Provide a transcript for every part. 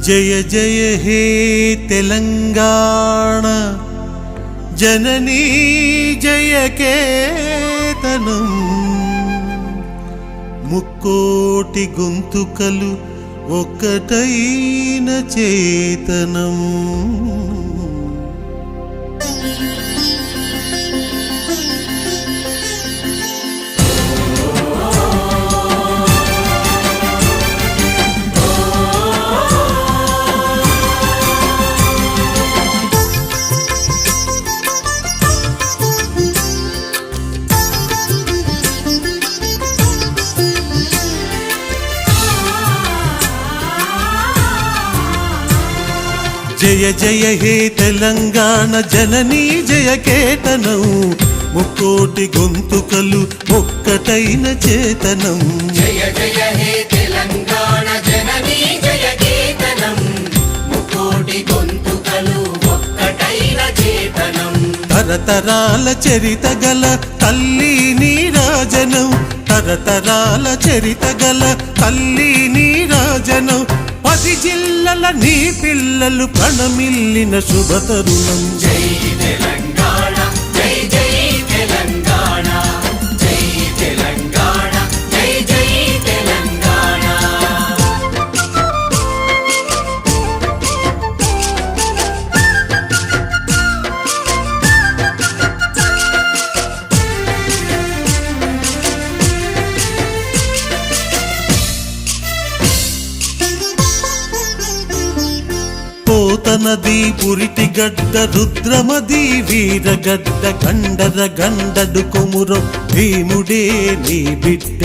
జయ జయ హే తెలంగాణ జననీ జయ కేతనం ముక్కోటి గొంతుకలు ఒక్కటైన చేతనం జయ జయ హే తెలంగాణ జననీ జయ కేతనం ముక్కోటి గొంతుకలు ఒక్కటైన చేతనం జయ జయ హే తెలంగాణ జననీ జయ కేతనం ముక్కోటి గొంతుకలు ఒక్కటైన చేతనం తరతరాల చరిత గల తల్లి నీరాజనం తరతరాల చరిత గల తల్లి నీరాజనం 10 జిల్లల నీ పిల్లలు ప్రణమిల్లిన శుభతరుణం జై తెలంగాణ జై జై తెలంగాణ జై తెలంగాణ జై జై తెలంగాణ పోతనది పురిటి గడ్డ రుద్రమది వీరగడ్డ గండర గండడు కొమురం భీముడే నీ బిడ్డ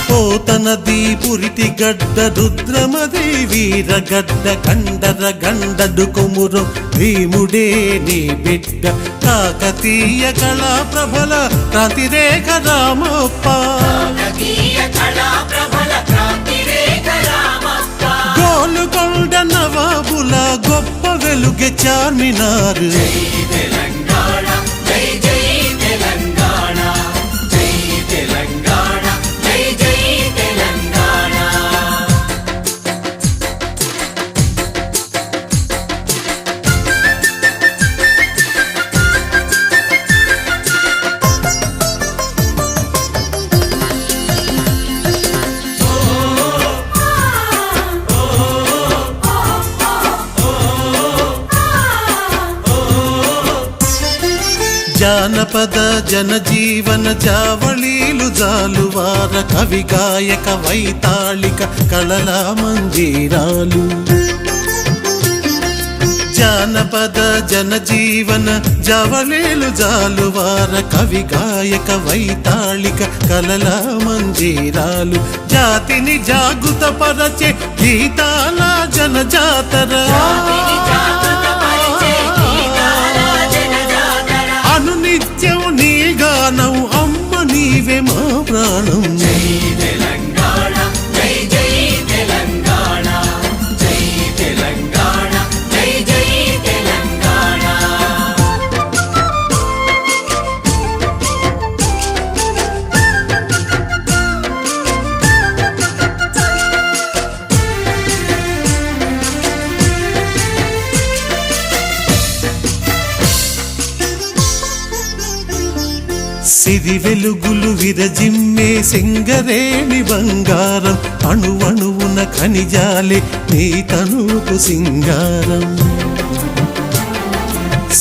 పోతనది పురిటి గడ్డ రుద్రమది వీరగడ్డ గండర గండడు కొమురం భీముడే నీ బిడ్డ కాకతీయ కళా ప్రభల క్రాంతిరేఖ రామప్ప గోలుకొండ నవాబుల గొప్ప వెలుగె చార్మినార్ జై తెలంగాణ జై జై తెలంగాణ జై తెలంగాణ జై జై తెలంగాణ జానపద జనజీవన జావళీలు జాలువార కవి గాయక వైతాళిక కళల మంజీరాలు జానపద జనజీవన జావళీలు జాలువార కవి గాయక వైతాళిక కళల మంజీరాలు జాతిని జాగృత పరచే గీతాల జనజాతర అనునిత్యం నీ గానం అమ్మ నీవే మా ప్రాణం జై తెలంగాణ జై జై తెలంగాణ జై తెలంగాణ జై జై తెలంగాణ సిరి వెలుగులు విరజిమ్మే సింగరేణి బంగారం అణువణువున ఖనిజాలే నీ తనుకు సింగారం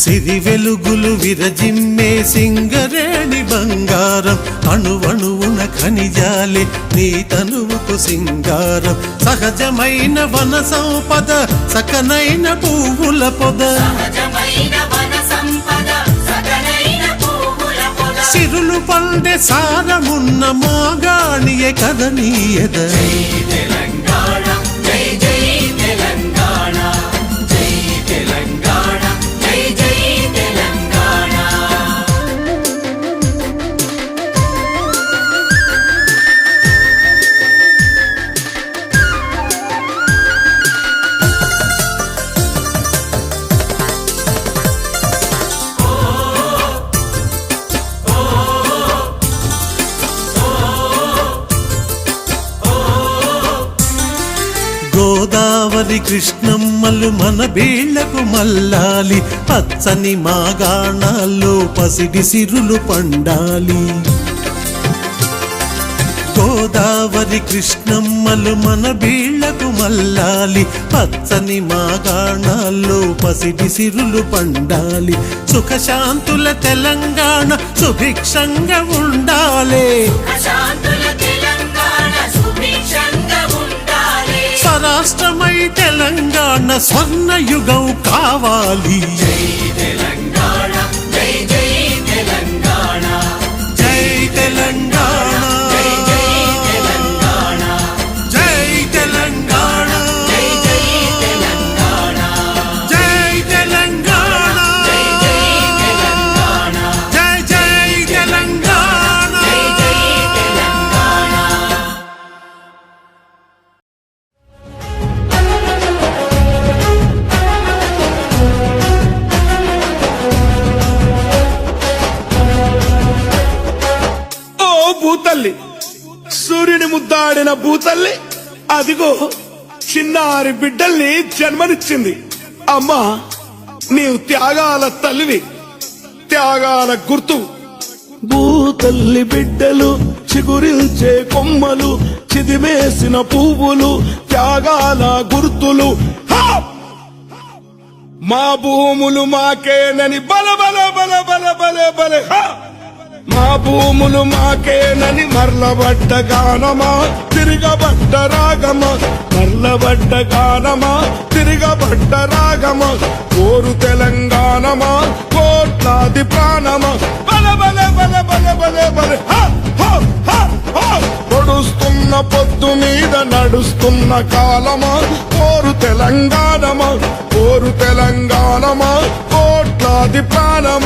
సిరి వెలుగులు విరజిమ్మే సింగరేణి బంగారం అణువణువున ఖనిజాలే నీ తనుకు సింగారం సహజమైన వన సంపద సకనైన పువ్వుల పొద సిరులు పండే సారమున్న మాగాణియే కదనీయద జై తెలంగాణ జై జై తెలంగాణ జై తెలంగాణ జై జై తెలంగాణ గోదావరి కృష్ణమ్మలు మన బీళ్లకు మల్లాలి పచ్చని మాగాణాల్లో పసిడి సిరులు పండాలి గోదావరి కృష్ణమ్మలు మన బీళ్లకు మల్లాలి పచ్చని మాగాణాల్లో పసిడి సిరులు పండాలి సుఖశాంతుల తెలంగాణ సుభిక్షంగా ఉండాలి అశాంతుల తెలంగాణ సుభిక్షంగా ఉండాలి స్వరాష్ట్రమై తెలంగాణ స్వర్ణయుగం కావాలి జై తెలంగాణ జై జై తెలంగాణ జై తెలంగాణ జై తెలంగాణ జై తెలంగాణ జై జై తెలంగాణ జై తెలంగాణ జై జై తెలంగాణ జై జై తెలంగాణ జై జై తెలంగాణ ఓ భూతల్లి సూర్యుని ముద్దాడిన భూతల్లి అదిగో చిన్నారి బిడ్డల్ని జన్మనిచ్చింది అమ్మా నీవు త్యాగాల తల్లివి త్యాగాల గుర్తు భూతల్లి బిడ్డలు చిగురించే కొమ్మలు చిదిమేసిన పువ్వులు త్యాగాల గుర్తులు హా! మా భూములు మాకేనని బల బల బల బల బల బల హా! మా భూములు మాకేనని మర్లబడ్డ గానమా తిరగబడ్డ రాగమా మర్లబడ్డ గానమా తిరగబడ్డ రాగమా కోరు తెలంగాణమా కోట్లాది ప్రాణమా బల బల బల బల బల బల హా! హా! హా! హా! పొడుస్తున్న పొద్దు మీద నడుస్తున్న కాలమా కోరు తెలంగాణమా కోరు తెలంగాణమా కోట్లాది ప్రాణమా